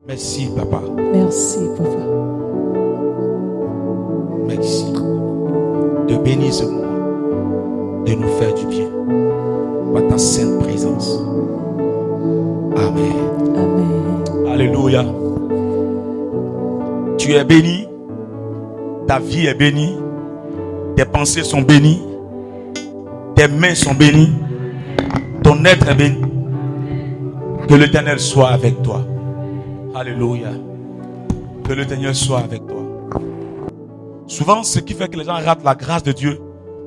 Merci, Papa. Merci, Papa. Merci de bénir ce moment, de nous faire du bien par ta sainte présence. Amen. Amen. Alléluia. Tu es béni, ta vie est bénie, tes pensées sont bénies, tes mains sont bénies, ton être est béni. Que l'Éternel soit avec toi. Alléluia. Que l'Éternel soit avec toi. Souvent, ce qui fait que les gens ratent la grâce de Dieu,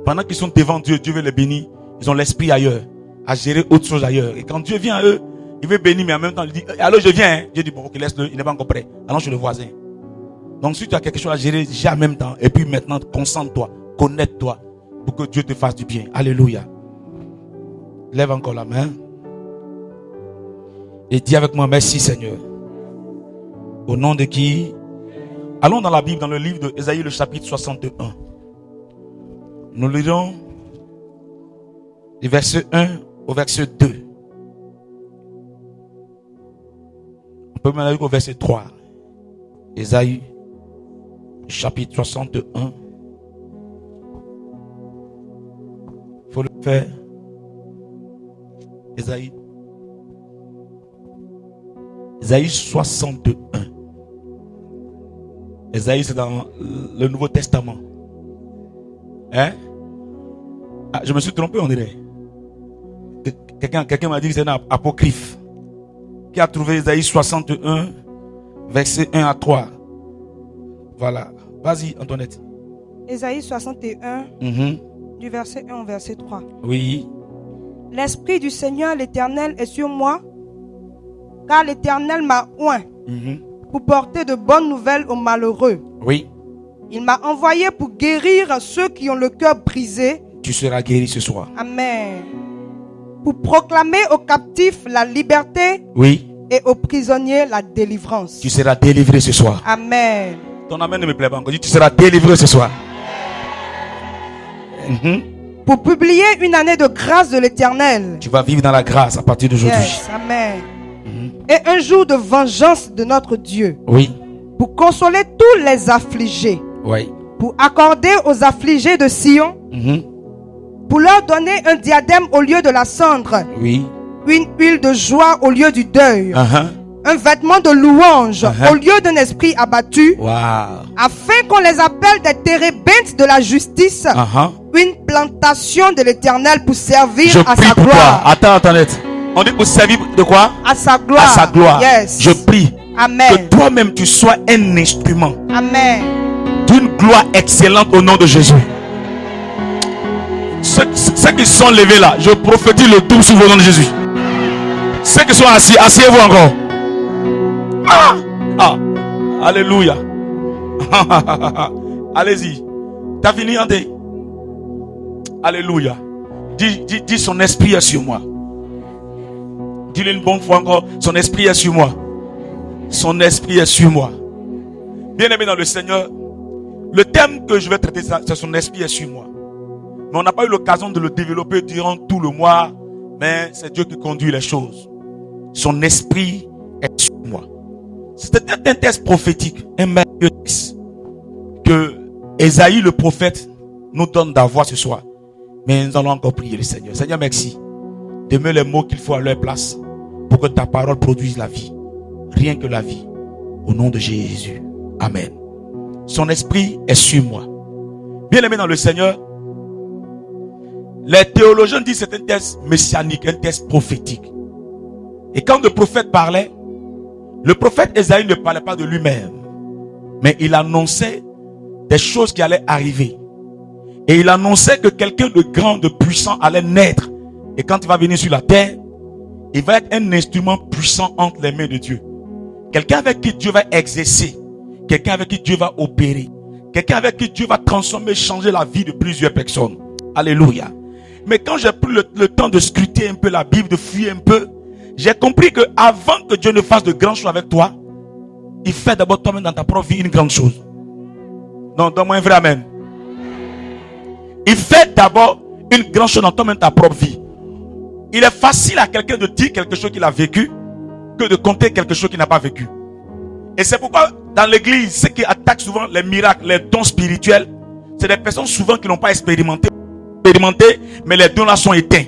pendant qu'ils sont devant Dieu, Dieu veut les bénir, ils ont l'esprit ailleurs, à gérer autre chose ailleurs. Et quand Dieu vient à eux, il veut bénir, mais en même temps, il dit, allô, je viens. Hein. Dieu dit, bon, ok, laisse-le, il n'est pas encore prêt. Allons chez le voisin. Donc, si tu as quelque chose à gérer, gère en même temps. Et puis maintenant, concentre-toi, connecte-toi, pour que Dieu te fasse du bien. Alléluia. Lève encore la main. Et dis avec moi, merci Seigneur. Au nom de qui? Allons dans la Bible, dans le livre de Ésaïe, le chapitre 61. Nous lirons du verset 1 au verset 2. On peut même aller au verset 3. Ésaïe, chapitre 61. Il faut le faire. Ésaïe 61. Ésaïe, c'est dans le Nouveau Testament. Hein? Ah, je me suis trompé, on dirait. Quelqu'un m'a dit que c'est un apocryphe. Qui a trouvé Ésaïe 61, verset 1 à 3. Voilà. Vas-y, Antoinette. Ésaïe 61, du verset 1 au verset 3. Oui. L'Esprit du Seigneur l'Éternel est sur moi, car l'Éternel m'a oint pour porter de bonnes nouvelles aux malheureux. Oui. Il m'a envoyé pour guérir ceux qui ont le cœur brisé. Tu seras guéri ce soir. Amen. Pour proclamer aux captifs la liberté. Oui. Et aux prisonniers la délivrance. Tu seras délivré ce soir. Amen. Ton amen ne me plaît pas encore. Dis, tu seras délivré ce soir. Pour publier une année de grâce de l'Éternel. Tu vas vivre dans la grâce à partir d'aujourd'hui. Yes, amen. Et un jour de vengeance de notre Dieu. Oui. Pour consoler tous les affligés. Oui. Pour accorder aux affligés de Sion. Pour leur donner un diadème au lieu de la cendre. Oui. Une huile de joie au lieu du deuil. Un vêtement de louange au lieu d'un esprit abattu. Wow. Afin qu'on les appelle des térébintes de la justice. Une plantation de l'Éternel pour servir à sa gloire. Attends, Antoinette. On dit pour servir de quoi? À sa gloire. À sa gloire. Yes. Je prie. Amen. Que toi-même tu sois un instrument. Amen. D'une gloire excellente au nom de Jésus. Ceux qui sont levés là, je prophétise le double sous le nom de Jésus. Ceux qui sont assis, asseyez-vous encore. Alléluia. Allez-y. T'as fini, André? Alléluia. Dis son esprit est sur moi. Dis-le une bonne fois encore. Son esprit est sur moi. Son esprit est sur moi. Bien-aimé dans le Seigneur, le thème que je vais traiter, c'est son esprit est sur moi. Mais on n'a pas eu l'occasion de le développer durant tout le mois. Mais c'est Dieu qui conduit les choses. Son esprit est sur moi. C'était un texte prophétique, un merveilleux texte que Ésaïe le prophète nous donne d'avoir ce soir. Mais nous allons encore prier le Seigneur. Seigneur, merci. Demeure les mots qu'il faut à leur place pour que ta parole produise la vie. Rien que la vie. Au nom de Jésus. Amen. Son esprit est sur moi. Bien-aimé dans le Seigneur, les théologiens disent que c'est un texte messianique, un texte prophétique. Et quand le prophète parlait, le prophète Ésaïe ne parlait pas de lui-même, mais il annonçait des choses qui allaient arriver. Et il annonçait que quelqu'un de grand, de puissant allait naître. Et quand il va venir sur la terre, il va être un instrument puissant entre les mains de Dieu. Quelqu'un avec qui Dieu va exercer. Quelqu'un avec qui Dieu va opérer. Quelqu'un avec qui Dieu va transformer, changer la vie de plusieurs personnes. Alléluia. Mais quand j'ai pris le temps de scruter un peu la Bible, de fouiller un peu, j'ai compris que avant que Dieu ne fasse de grandes choses avec toi, il fait d'abord toi-même dans ta propre vie une grande chose. Non, donne-moi un vrai amen. Il fait d'abord une grande chose dans toi-même ta propre vie. Il est facile à quelqu'un de dire quelque chose qu'il a vécu que de compter quelque chose qu'il n'a pas vécu. Et c'est pourquoi dans l'église, ceux qui attaquent souvent les miracles, les dons spirituels, c'est des personnes souvent qui n'ont pas expérimenté, mais les dons là sont éteints.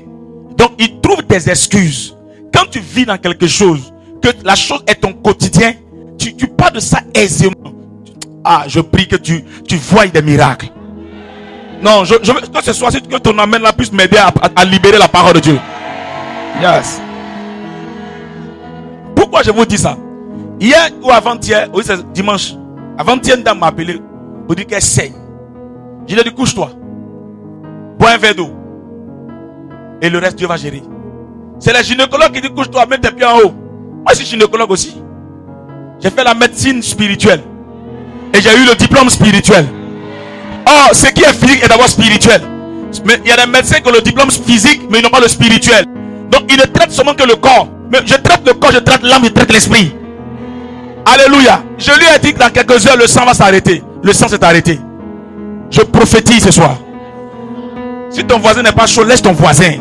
Donc ils trouvent des excuses. Quand tu vis dans quelque chose, que la chose est ton quotidien, tu pars de ça aisément. Ah, je prie que tu voies des miracles. Non, je veux que ce soit que ton amène là puisse m'aider à libérer la parole de Dieu. Yes. Pourquoi je vous dis ça? Hier ou avant-hier, oui c'est dimanche, avant-hier une dame m'a appelé pour dire qu'elle saigne. Je lui ai dit couche-toi, bois un verre d'eau et le reste Dieu va gérer. C'est les gynécologues qui disent couche-toi, mets tes pieds en haut. Moi je suis gynécologue aussi. J'ai fait la médecine spirituelle et j'ai eu le diplôme spirituel. Oh, ce qui est physique est d'abord spirituel. Mais il y a des médecins qui ont le diplôme physique, mais ils n'ont pas le spirituel. Donc ils ne traitent seulement que le corps. Mais je traite le corps, je traite l'âme, je traite l'esprit. Alléluia. Je lui ai dit que dans quelques heures, le sang va s'arrêter. Le sang s'est arrêté. Je prophétise ce soir. Si ton voisin n'est pas chaud, laisse ton voisin.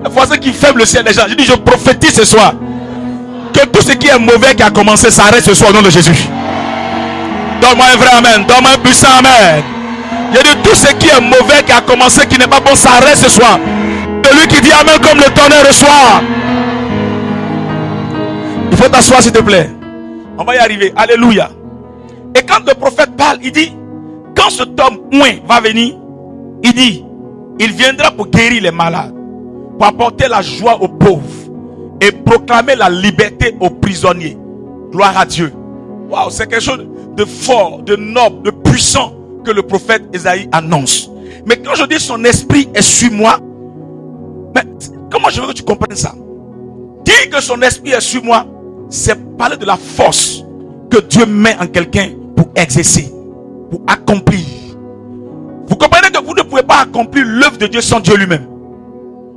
Le voisin qui ferme le ciel des gens. Je dis, je prophétise ce soir que tout ce qui est mauvais qui a commencé s'arrête ce soir au nom de Jésus. Donne-moi un vrai amen. Donne-moi un puissant amen. Je dis, tout ce qui est mauvais qui a commencé, qui n'est pas bon, s'arrête ce soir. Celui qui dit amen comme le tonnerre le soir. Il faut t'asseoir s'il te plaît. On va y arriver. Alléluia. Et quand le prophète parle, il dit, quand cet homme va venir, il dit, il viendra pour guérir les malades, pour apporter la joie aux pauvres et proclamer la liberté aux prisonniers. Gloire à Dieu. Waouh, c'est quelque chose de fort, de noble, de puissant que le prophète Ésaïe annonce. Mais quand je dis son esprit est sur moi, mais comment je veux que tu comprennes ça? Dire que son esprit est sur moi, c'est parler de la force que Dieu met en quelqu'un pour exercer, pour accomplir. Vous comprenez que vous ne pouvez pas accomplir l'œuvre de Dieu sans Dieu lui-même.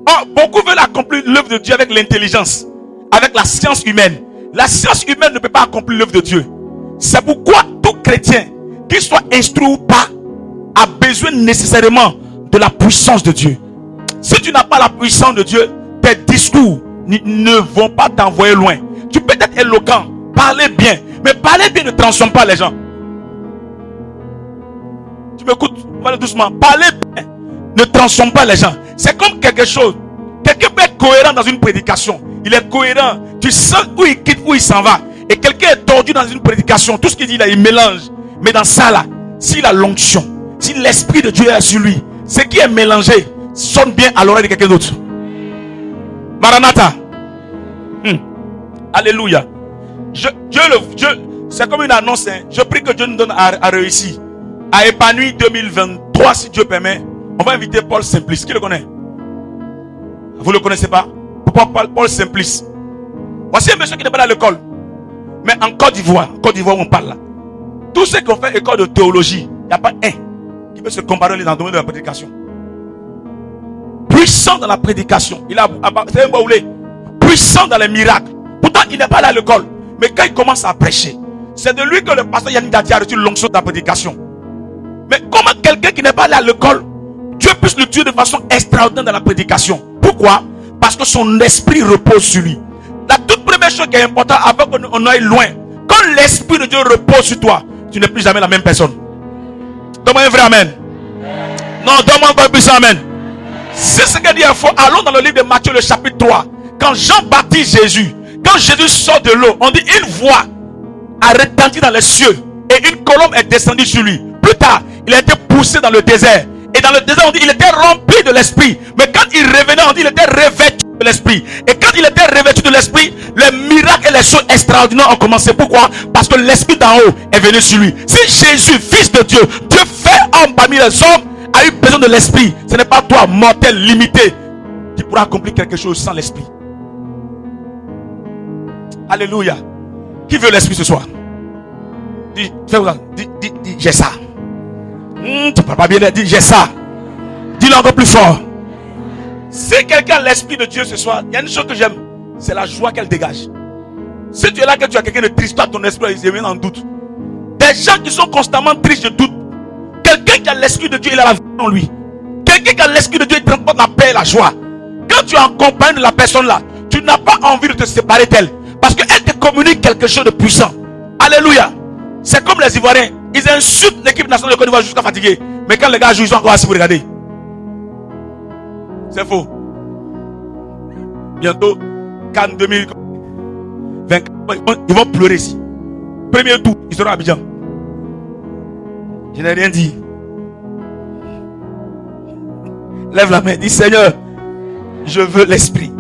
Oh, beaucoup veulent accomplir l'œuvre de Dieu avec l'intelligence, avec la science humaine. La science humaine ne peut pas accomplir l'œuvre de Dieu. C'est pourquoi tout chrétien, qu'il soit instruit ou pas, a besoin nécessairement de la puissance de Dieu. Si tu n'as pas la puissance de Dieu, tes discours ne vont pas t'envoyer loin. Tu peux être éloquent, parler bien, mais parler bien ne transforme pas les gens. Tu m'écoutes? Parle doucement. Parler bien ne transforme pas les gens. C'est comme quelque chose. Quelqu'un peut être cohérent dans une prédication. Il est cohérent. Tu sens où il quitte, où il s'en va. Et quelqu'un est tordu dans une prédication. Tout ce qu'il dit là, il mélange. Mais dans ça là, s'il a l'onction, si l'esprit de Dieu est sur lui, ce qui est mélangé sonne bien à l'oreille de quelqu'un d'autre. Maranatha. Alléluia. Dieu, c'est comme une annonce. Hein. Je prie que Dieu nous donne à réussir. À épanouir 2023, si Dieu permet. On va inviter Paul Simplice. Qui le connaît? Vous ne le connaissez pas? Paul Simplice. Voici un monsieur qui n'est pas à l'école. Mais en Côte d'Ivoire où on parle là. Tous ceux qui ont fait école de théologie, il n'y a pas un qui peut se comparer dans le domaine de la prédication. Puissant dans la prédication. C'est un baoulé. Puissant dans les miracles. Pourtant, il n'est pas allé à l'école. Mais quand il commence à prêcher, c'est de lui que le pasteur Yannick Dati a reçu l'onction de la prédication. Mais comment quelqu'un qui n'est pas allé à l'école, Dieu puisse le tuer de façon extraordinaire dans la prédication? Pourquoi? Parce que son esprit repose sur lui. La toute première chose qui est importante avant qu'on aille loin, quand l'esprit de Dieu repose sur toi, tu n'es plus jamais la même personne. Donne-moi un vrai amen. Non, donne-moi encore plus amen. C'est ce que dit il faut. Allons dans le livre de Matthieu, le chapitre 3. Quand Jean baptise Jésus, quand Jésus sort de l'eau, on dit une voix a retenti dans les cieux et une colombe est descendue sur lui. Plus tard, il a été poussé dans le désert. Et dans le désert, on dit il était rempli de l'esprit. Mais quand il revenait, on dit il était revêtu de l'esprit. Et quand il était revêtu de l'esprit, les miracles et les choses extraordinaires ont commencé. Pourquoi? Parce que l'esprit d'en haut est venu sur lui. Si Jésus, fils de Dieu, Dieu fait homme parmi les hommes, a eu besoin de l'esprit, ce n'est pas toi, mortel, limité, qui pourra accomplir quelque chose sans l'esprit. Alléluia. Qui veut l'esprit ce soir? Dis, j'ai ça. Tu parles pas bien, dis j'ai ça. Dis-le encore plus fort. Si quelqu'un a l'esprit de Dieu ce soir, il y a une chose que j'aime, c'est la joie qu'elle dégage. Si tu es là, que tu as quelqu'un de triste, toi ton esprit il vient en doute. Des gens qui sont constamment tristes, je doute. Quelqu'un qui a l'esprit de Dieu, il a la vie en lui. Quelqu'un qui a l'esprit de Dieu, il transporte la paix et la joie. Quand tu es en compagnie de la personne là, tu n'as pas envie de te séparer d'elle. Parce qu'elle te communique quelque chose de puissant. Alléluia. Alléluia. C'est comme les Ivoiriens. Ils insultent l'équipe nationale de Côte d'Ivoire jusqu'à fatiguer. Mais quand les gars jouent, ils sont encore assis pour regarder. C'est faux. Bientôt, Cannes 2024, ils vont pleurer ici. Premier tour, ils seront à Abidjan. Je n'ai rien dit. Lève la main, dis Seigneur, je veux l'esprit.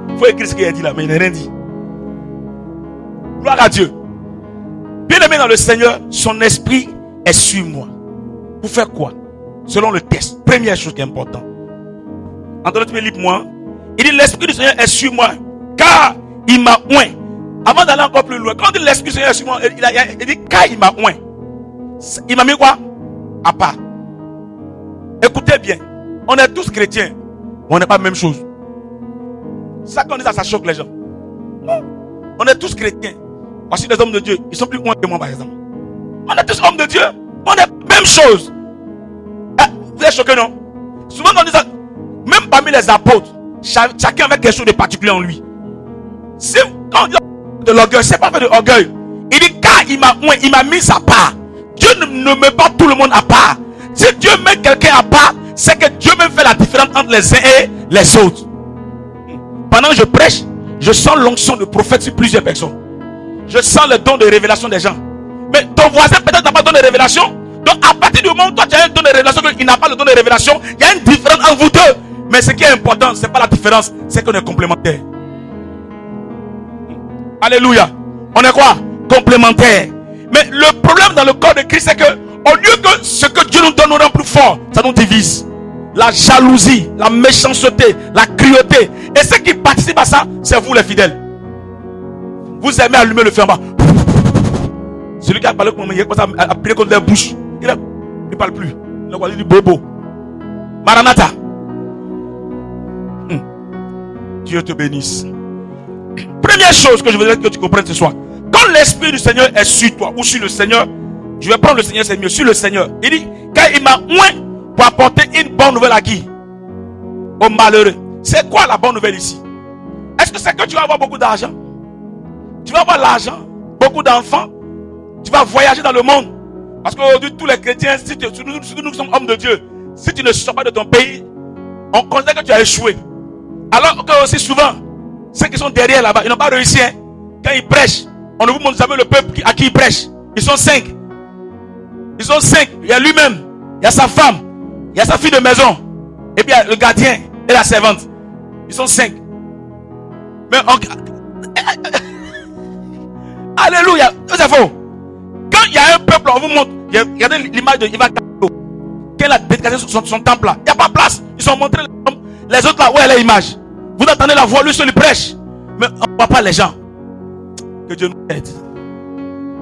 Il faut écrire ce qu'il a dit là, mais il n'a rien dit. Gloire à Dieu. Bien aimé dans le Seigneur, son esprit est sur moi. Pour faire quoi? Selon le texte. Première chose qui est importante. Entendez, tu me lis pour moi. Il dit l'esprit du Seigneur est sur moi. Car il m'a oint. Avant d'aller encore plus loin, quand il dit l'esprit du Seigneur est sur moi, il dit car il m'a oint. Il m'a mis quoi? À part. Écoutez bien. On est tous chrétiens. On n'est pas la même chose. Ça qu'on dit, ça choque les gens. On est tous chrétiens. Voici des hommes de Dieu. Ils sont plus loin que moi, par exemple. On est tous hommes de Dieu. On est la même chose. Vous êtes choqués, non? Souvent, on dit ça. Même parmi les apôtres, chacun avait quelque chose de particulier en lui. Quand on dit de l'orgueil, c'est pas fait de orgueil. Il dit car il m'a mis à part. Dieu ne met pas tout le monde à part. Si Dieu met quelqu'un à part, c'est que Dieu même fait la différence entre les uns et les autres. Pendant que je prêche, je sens l'onction de prophète sur plusieurs personnes. Je sens le don de révélation des gens. Mais ton voisin peut-être n'a pas de don de révélation. Donc à partir du moment où toi tu as un don de révélation, il n'a pas le don de révélation, il y a une différence entre vous deux. Mais ce qui est important, ce n'est pas la différence, c'est qu'on est complémentaires. Alléluia. On est quoi? Complémentaires. Mais le problème dans le corps de Christ, c'est que au lieu que ce que Dieu nous donne nous rend plus fort, ça nous divise. La jalousie, la méchanceté, la cruauté. Et ce qui participe à ça, c'est vous les fidèles. Vous aimez allumer le feu en bas. Celui qui a parlé comme il a prié contre les bouches. Il ne parle plus. Il dit bobo. Maranatha. Dieu te bénisse. Première chose que je voudrais que tu comprennes ce soir. Quand l'esprit du Seigneur est sur toi ou sur le Seigneur, je vais prendre le Seigneur, c'est mieux, sur le Seigneur. Il dit, car il m'a oint pour apporter une bonne nouvelle à qui? Aux malheureux. C'est quoi la bonne nouvelle ici? Est-ce que c'est que tu vas avoir beaucoup d'argent? Tu vas avoir l'argent, beaucoup d'enfants, tu vas voyager dans le monde. Parce qu'aujourd'hui, tous les chrétiens, si nous sommes hommes de Dieu, si tu ne sors pas de ton pays, on considère que tu as échoué. Alors que aussi souvent, ceux qui sont derrière là-bas, ils n'ont pas réussi. Hein. Quand ils prêchent, on ne vous montre jamais le peuple à qui ils prêchent. Ils sont 5. Ils sont 5. Il y a lui-même, il y a sa femme, il y a sa fille de maison, et puis il y a le gardien et la servante. Ils sont 5. Mais alléluia, c'est faux. Quand il y a un peuple, on vous montre, regardez l'image de Ivan Kalo. Qu'elle a déclaré son temple là. Il n'y a pas de place. Ils sont montrés les autres là, où est l'image? Vous entendez la voix, lui seul il prêche. Mais on ne voit pas les gens. Que Dieu nous aide.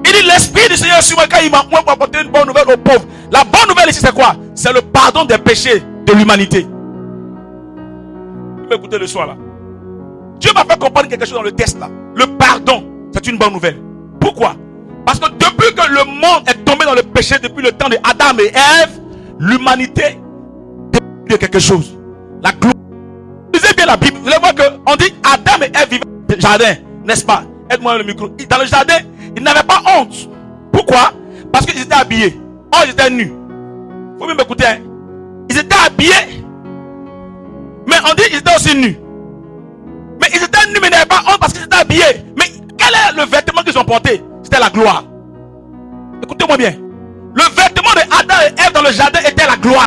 Il dit l'esprit du Seigneur sur moi quand il m'a oint pour apporter une bonne nouvelle aux pauvres. La bonne nouvelle ici c'est quoi? C'est le pardon des péchés de l'humanité. Vous m'écoutez le soir là. Dieu m'a fait comprendre quelque chose dans le texte là. Le pardon, c'est une bonne nouvelle. Pourquoi? Parce que depuis que le monde est tombé dans le péché, depuis le temps de Adam et Ève, l'humanité de quelque chose. La gloire. Lisez bien la Bible. Vous allez voir qu'on dit Adam et Ève vivaient dans le jardin, n'est-ce pas? Aide-moi le micro. Dans le jardin, ils n'avaient pas honte. Pourquoi? Parce qu'ils étaient habillés. Oh, ils étaient nus. Faut bien m'écouter. Hein? Ils étaient habillés. Mais on dit qu'ils étaient aussi nus. Mais ils étaient nus, mais ils n'avaient pas honte parce qu'ils étaient habillés. Mais quel est le vêtement qu'ils ont porté? C'était la gloire. Écoutez-moi bien. Le vêtement de Adam et Ève dans le jardin était la gloire.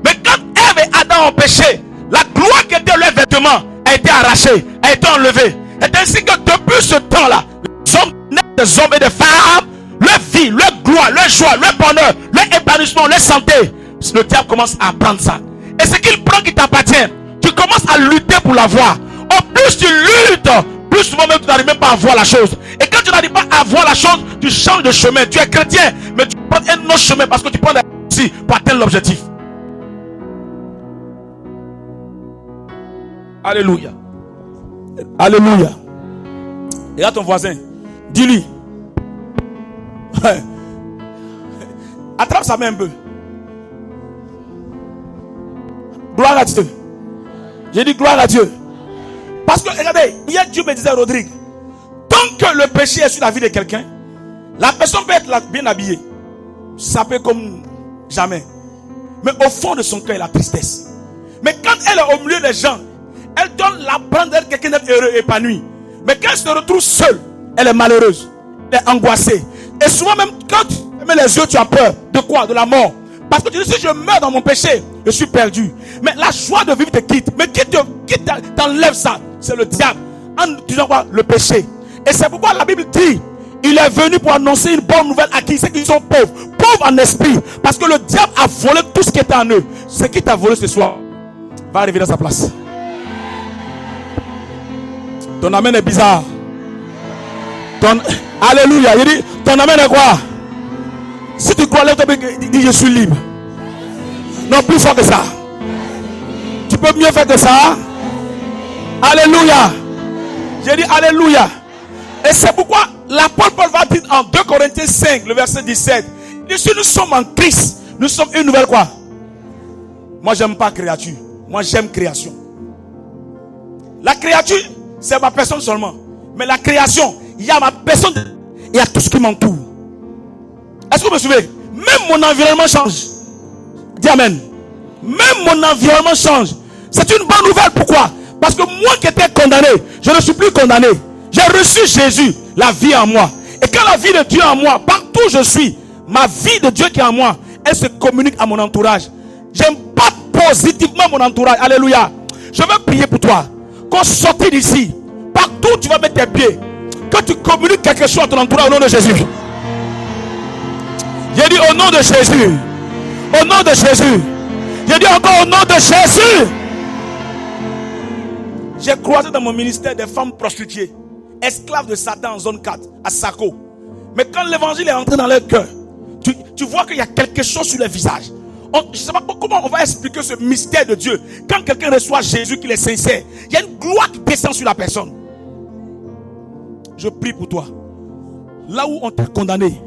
Mais quand Ève et Adam ont péché, la gloire qui était leur vêtement a été arrachée, a été enlevée. C'est ainsi que depuis ce temps-là, les hommes, des hommes et des femmes, leur vie, leur gloire, leur joie, leur bonheur, leur épanouissement, leur santé, le diable commence à prendre ça. Et ce qu'il prend qui t'appartient, tu commences à lutter pour l'avoir. Au plus tu luttes, plus souvent même tu n'arrives même pas à voir la chose. Et quand tu n'arrives pas à voir la chose, tu changes de chemin. Tu es chrétien, mais tu prends un autre chemin parce que tu prends des aussi pour atteindre l'objectif. Alléluia. Alléluia. Regarde ton voisin. Dis-lui. Attrape sa main un peu. Gloire à Dieu. J'ai dit gloire à Dieu. Parce que, regardez, hier Dieu me disait, Rodrigue, tant que le péché est sur la vie de quelqu'un, La personne peut être là, bien habillée, sapée comme jamais. Mais au fond de son cœur, il a la tristesse. Mais quand elle est au milieu des gens, elle donne l'apparence d'être quelqu'un d'être heureux, épanoui. Mais quand elle se retrouve seule, elle est malheureuse, elle est angoissée. Et souvent même quand tu mets les yeux, tu as peur. De quoi? De la mort. Parce que tu dis, si je meurs dans mon péché, je suis perdu. Mais la joie de vivre te quitte. Mais qui t'enlève ça? C'est le diable. En disant quoi? Le péché. Et c'est pourquoi la Bible dit, il est venu pour annoncer une bonne nouvelle à qui? Ceux qui sont pauvres. Pauvres en esprit. Parce que le diable a volé tout ce qui était en eux. Ce qui t'a volé ce soir va arriver dans sa place. Ton amen est bizarre. Alléluia. Il dit, ton amen est quoi? Si tu crois, lève-toi, dis je suis libre. Non, plus fort que ça. Tu peux mieux faire que ça. Alléluia. J'ai dit alléluia. Et c'est pourquoi l'apôtre Paul va dire en 2 Corinthiens 5, le verset 17. Il dit, si nous sommes en Christ, nous sommes une nouvelle quoi? Moi, j'aime pas créature. Moi, j'aime création. La créature, c'est ma personne seulement. Mais la création, il y a ma personne, il y a tout ce qui m'entoure. Est-ce que vous me suivez? Même mon environnement change. Dis amen. Même mon environnement change. C'est une bonne nouvelle. Pourquoi? Parce que moi qui étais condamné, je ne suis plus condamné. J'ai reçu Jésus, la vie en moi. Et quand la vie de Dieu en moi, partout où je suis, ma vie de Dieu qui est en moi, elle se communique à mon entourage. J'aime pas positivement mon entourage. Alléluia. Je veux prier pour toi. Qu'on sorte d'ici, partout où tu vas mettre tes pieds, que tu communiques quelque chose à ton entourage au nom de Jésus. J'ai dit au nom de Jésus. Au nom de Jésus. J'ai dit encore au nom de Jésus. J'ai croisé dans mon ministère des femmes prostituées, esclaves de Satan en zone 4, à Sako. Mais quand l'évangile est entré dans leur cœur, tu vois qu'il y a quelque chose sur leur visage. Je ne sais pas comment on va expliquer ce mystère de Dieu. Quand quelqu'un reçoit Jésus, qu'il est sincère, il y a une gloire qui descend sur la personne. Je prie pour toi. Là où on t'a condamné,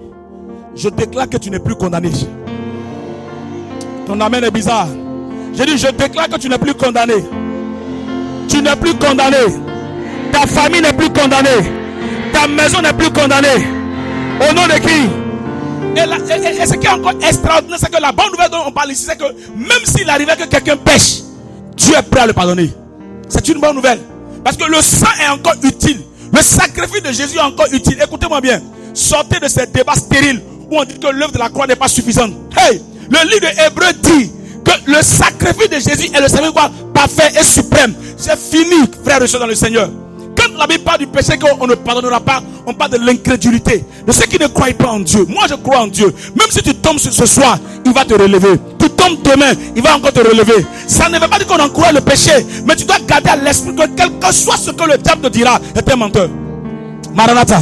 je déclare que tu n'es plus condamné. Ton amen est bizarre. J'ai dit, je déclare que tu n'es plus condamné. Tu n'es plus condamné. Ta famille n'est plus condamnée. Ta maison n'est plus condamnée. Au nom de qui? Et ce qui est encore extraordinaire, c'est que la bonne nouvelle dont on parle ici, c'est que même s'il arrivait que quelqu'un pêche, Dieu est prêt à le pardonner. C'est une bonne nouvelle. Parce que le sang est encore utile. Le sacrifice de Jésus est encore utile. Écoutez-moi bien. Sortez de ces débats stériles où on dit que l'œuvre de la croix n'est pas suffisante. Hey, le livre de Hébreux dit que le sacrifice de Jésus est le sacrifice parfait et suprême. C'est fini, frères et sœurs dans le Seigneur. Quand la Bible parle du péché qu'on ne pardonnera pas, on parle de l'incrédulité, de ceux qui ne croient pas en Dieu. Moi je crois en Dieu. Même si tu tombes ce soir, il va te relever. Tu tombes demain, il va encore te relever. Ça ne veut pas dire qu'on encourage le péché, mais tu dois garder à l'esprit que quel que soit ce que le diable te dira, est un menteur. Maranatha,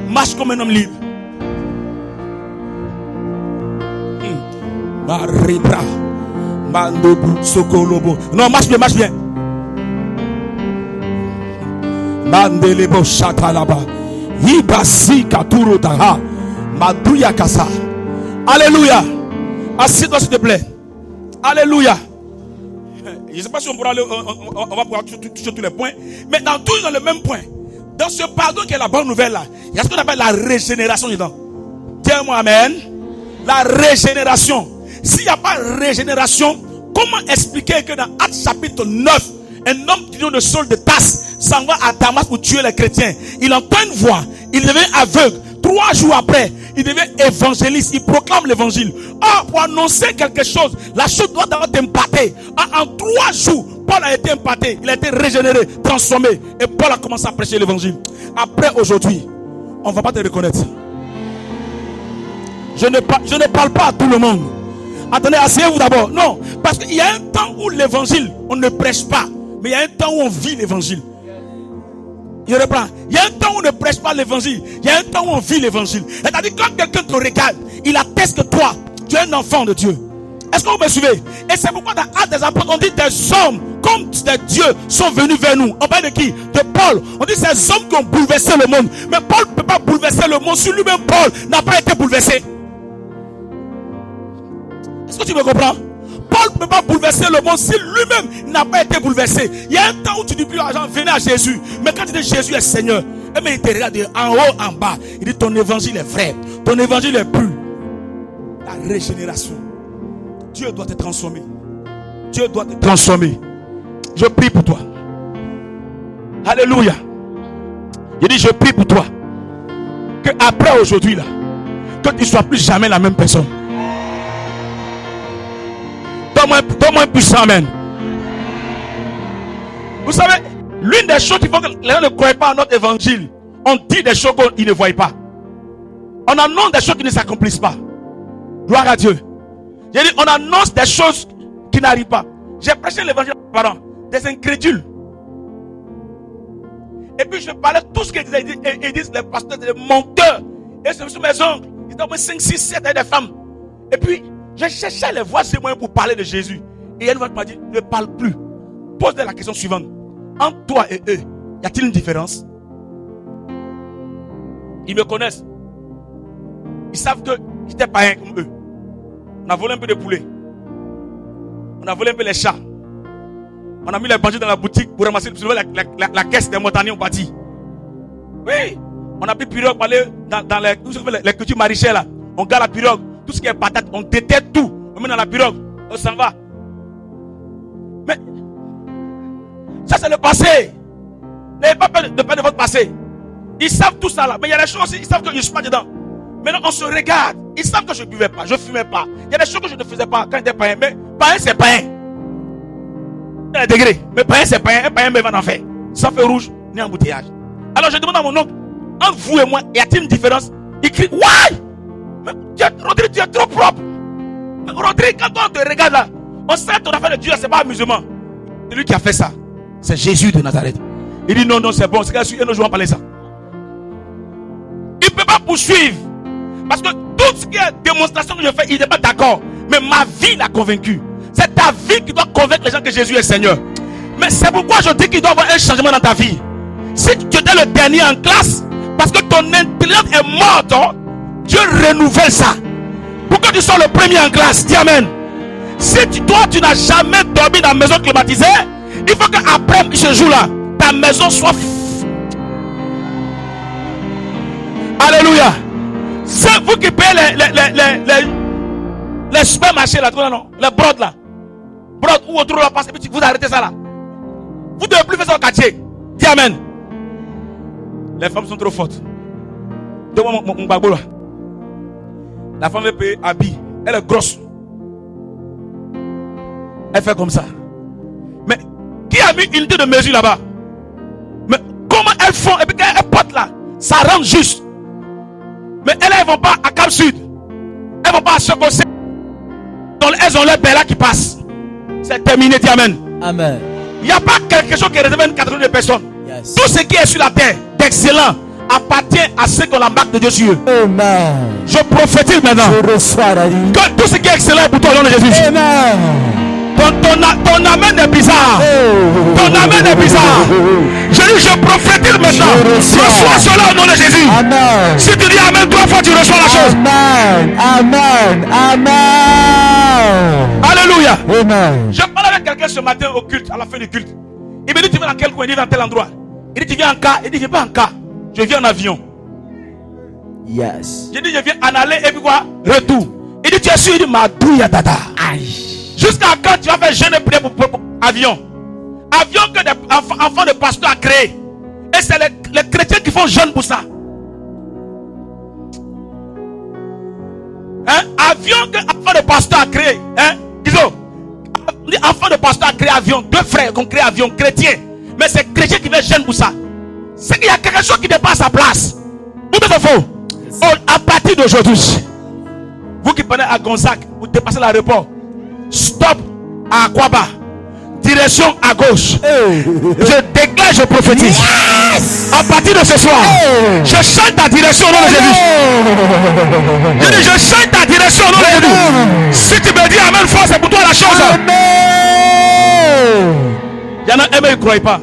marche comme un homme libre. Non, marche bien, marche bien. Mandelebo shatalaba. Ibasi katuro taha. Maduya kasa. Alléluia. Assieds-toi s'il te plaît. Alléluia. Je ne sais pas si on pourra aller, on va pouvoir toucher tous les points. Mais dans le même point. Dans ce pardon qui est la bonne nouvelle là, il y a ce qu'on appelle la régénération dedans. Dis-moi amen. La régénération. S'il n'y a pas de régénération, comment expliquer que dans Actes chapitre 9, un homme qui vient de Saul de Tarse s'en va à Damas pour tuer les chrétiens. Il entend une voix, il devient aveugle. 3 jours après, il devient évangéliste, il proclame l'évangile. Or, pour annoncer quelque chose, la chose doit d'abord être impactée. En 3 jours, Paul a été impacté, il a été régénéré, transformé. Et Paul a commencé à prêcher l'évangile. Après, aujourd'hui, on ne va pas te reconnaître. Je ne parle pas à tout le monde. Attendez, asseyez-vous d'abord. Non, parce qu'il y a un temps où l'évangile, on ne prêche pas. Mais il y a un temps où on vit l'évangile. Il reprend. Il y a un temps où on ne prêche pas l'évangile. Il y a un temps où on vit l'évangile. C'est-à-dire quand quelqu'un te regarde, il atteste que toi, tu es un enfant de Dieu. Est-ce que vous me suivez? Et c'est pourquoi dans Actes des Apôtres, on dit des hommes comme des dieux sont venus vers nous. On parle de qui? De Paul. On dit ces hommes qui ont bouleversé le monde. Mais Paul ne peut pas bouleverser le monde si lui-même Paul n'a pas été bouleversé. Est-ce que tu me comprends? Paul ne peut pas bouleverser le monde si lui-même n'a pas été bouleversé. Il y a un temps où tu dis plus à gens, venez à Jésus. Mais quand tu dis Jésus est Seigneur, Mais il te regarde en haut, en bas. Il dit ton évangile est vrai. Ton évangile est pur. La régénération. Dieu doit te transformer. Dieu doit te transformer. Je prie pour toi. Alléluia. Je dis je prie pour toi. Que après aujourd'hui là, que tu ne sois plus jamais la même personne. Donne-moi un puissant amen. Vous savez, l'une des choses qui font que les gens ne croient pas à notre évangile, on dit des choses qu'ils ne voient pas. On annonce des choses qui ne s'accomplissent pas. Gloire à Dieu. J'ai dit, on annonce des choses qui n'arrivent pas. J'ai prêché l'évangile à mes parents, des incrédules. Et puis je parlais de tout ce qu'ils disaient. Ils disent les pasteurs, des menteurs. Et c'est sur mes ongles. Ils étaient au moins 5, 6, 7 avec des femmes. Et puis, je cherchais les voies et moyens pour parler de Jésus. Et une voix m'a dit, ne parle plus. Pose-leur la question suivante. Entre toi et eux, y a-t-il une différence? Ils me connaissent. Ils savent que j'étais païen comme eux. On a volé un peu de poulet. On a volé un peu les chats. On a mis les bandits dans la boutique pour ramasser la caisse des montagnons bâtis. Oui. On a pris pirogue pour aller dans les cultures maraîchères là. On garde la pirogue. Tout ce qui est patate, on détecte tout. On met dans la pirogue. On s'en va. Mais ça c'est le passé. N'ayez pas peur de votre passé. Ils savent tout ça là. Mais il y a des choses aussi, ils savent que je ne suis pas dedans. Maintenant on se regarde. Ils savent que je ne buvais pas, je ne fumais pas. Il y a des choses que je ne faisais pas quand j'étais païen. Mais païen c'est païen. Il y a des degrés. Mais païen c'est païen. Un païen me va en faire. Sans feu rouge, ni embouteillage. Alors je demande à mon oncle, entre vous et moi, y a-t-il une différence? Il crie, why? Mais Rodrigue, tu es trop propre. Mais Rodrigue, quand on te regarde là, on sait que ton affaire de Dieu, c'est pas amusement. C'est lui qui a fait ça. C'est Jésus de Nazareth. Il dit non, c'est bon. C'est qu'un jour on va parler ça. Il ne peut pas poursuivre. Parce que tout ce qui est démonstration que je fais, il n'est pas d'accord. Mais ma vie l'a convaincu. C'est ta vie qui doit convaincre les gens que Jésus est Seigneur. Mais c'est pourquoi je dis qu'il doit y avoir un changement dans ta vie. Si tu étais le dernier en classe, parce que ton intelligence est morte, Dieu renouvelle ça. Pour que tu sois le premier en classe. Dis amen. Si toi tu n'as jamais dormi dans la maison climatisée, il faut qu'après ce jour-là, ta maison soit... Alléluia. C'est vous qui payez les supermarchés là, non, les brodes là. Brodes ou autour de la passe, et puis vous arrêtez ça là. Vous ne devez plus faire ça au quartier. Dis amen. Les femmes sont trop fortes. Donne-moi mon bagou là. La femme veut payer habit. Elle est grosse. Elle fait comme ça. Mais qui a mis une unité de mesure là-bas? Mais comment elles font? Et puis quand elles portent là, ça rentre juste. Mais elles ne vont pas à Cap Sud. Elles ne vont pas à Chocosé. Donc elles ont les là qui passent. C'est terminé, dis amen. Amen. Il n'y a pas quelque chose qui est réservé à une catégorie de personnes. Yes. Tout ce qui est sur la terre d'excellent appartient à ceux qui ont la marque de Dieu sur eux. Amen. Je prophétise maintenant. Je reçois la vie. Que tout ce qui est excellent est pour toi au nom de Jésus. Amen. Ton amen est bizarre. Ton amen est bizarre. Je prophétise maintenant. Reçois cela au nom de Jésus. Amen. Si tu dis amen 3 fois, tu reçois la chose. Amen. Amen. Amen. Alléluia. Amen. Je parlais avec quelqu'un ce matin au culte, à la fin du culte. Il me dit, tu viens dans quel coin? Il dit, dans tel endroit. Il dit, tu viens en car? Il dit, je viens pas en car. Je viens en avion. Yes. Je dis, je viens en aller et puis quoi? Retour. Il dit, tu es sûr? Il dit, ma douille à dada. Aïe. Jusqu'à quand tu vas faire jeûne et prière pour avion? Avion que des enfants de pasteurs a créé. Et c'est les chrétiens qui font jeûne pour ça. Hein? Avion que enfants de pasteurs a créé. Hein? Disons, enfants de pasteurs a créé avion. 2 frères qui ont créé avion, chrétiens. Mais c'est chrétien qui fait jeûne pour ça. C'est qu'il y a quelque chose qui dépasse sa place. Ou c'est faux? Oh, à partir d'aujourd'hui, vous qui prenez à Gonzague, vous dépassez l'aéroport. Stop à Aquaba. Direction à gauche. Je déclare, je prophétise. Yes! À partir de ce soir, je change ta direction au nom de Jésus. Je dis, je change ta direction au nom de Jésus. Si tu me dis amen fort, c'est pour toi la chose. Amen. Il y en a un, mais ils ne croient pas.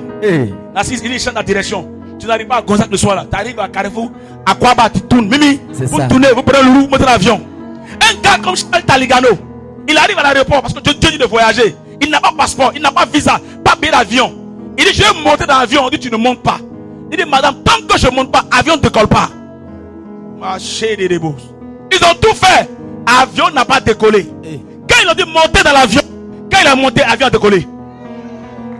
Narcisse, il change ta direction. Tu n'arrives pas à Gonzague le soir là. Tu arrives à Carrefour, à Aquaba, tu tournes. Mimi, vous tournez, vous prenez le roue, vous montez l'avion. Un gars comme Charles Taligano, il arrive à l'aéroport parce que Dieu dit de voyager. Il n'a pas de passeport, il n'a pas de visa, pas billet d'avion. Il dit, je vais monter dans l'avion. On dit, tu ne montes pas. Il dit, madame, tant que je ne monte pas, avion ne décolle pas. Ma chérie des beaux. Ils ont tout fait. Avion n'a pas décollé. Quand ils ont dit monter dans l'avion, quand il a monté, l'avion a décollé.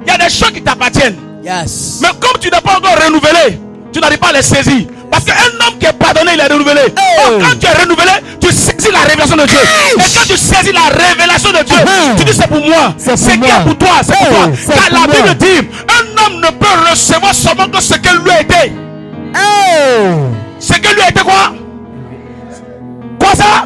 Il y a des choses qui t'appartiennent. Yes. Mais comme tu n'es pas encore renouvelé, tu n'arrives pas à les saisir. Parce qu'un homme qui est pardonné, il est renouvelé. Or, quand tu es renouvelé, tu saisis la révélation de Dieu. Et quand tu saisis la révélation de Dieu, tu dis c'est pour moi. C'est qui est pour toi. C'est pour toi. Car la Bible dit, un homme ne peut recevoir seulement que ce que lui a été. Ce que lui a été quoi? Quoi ça?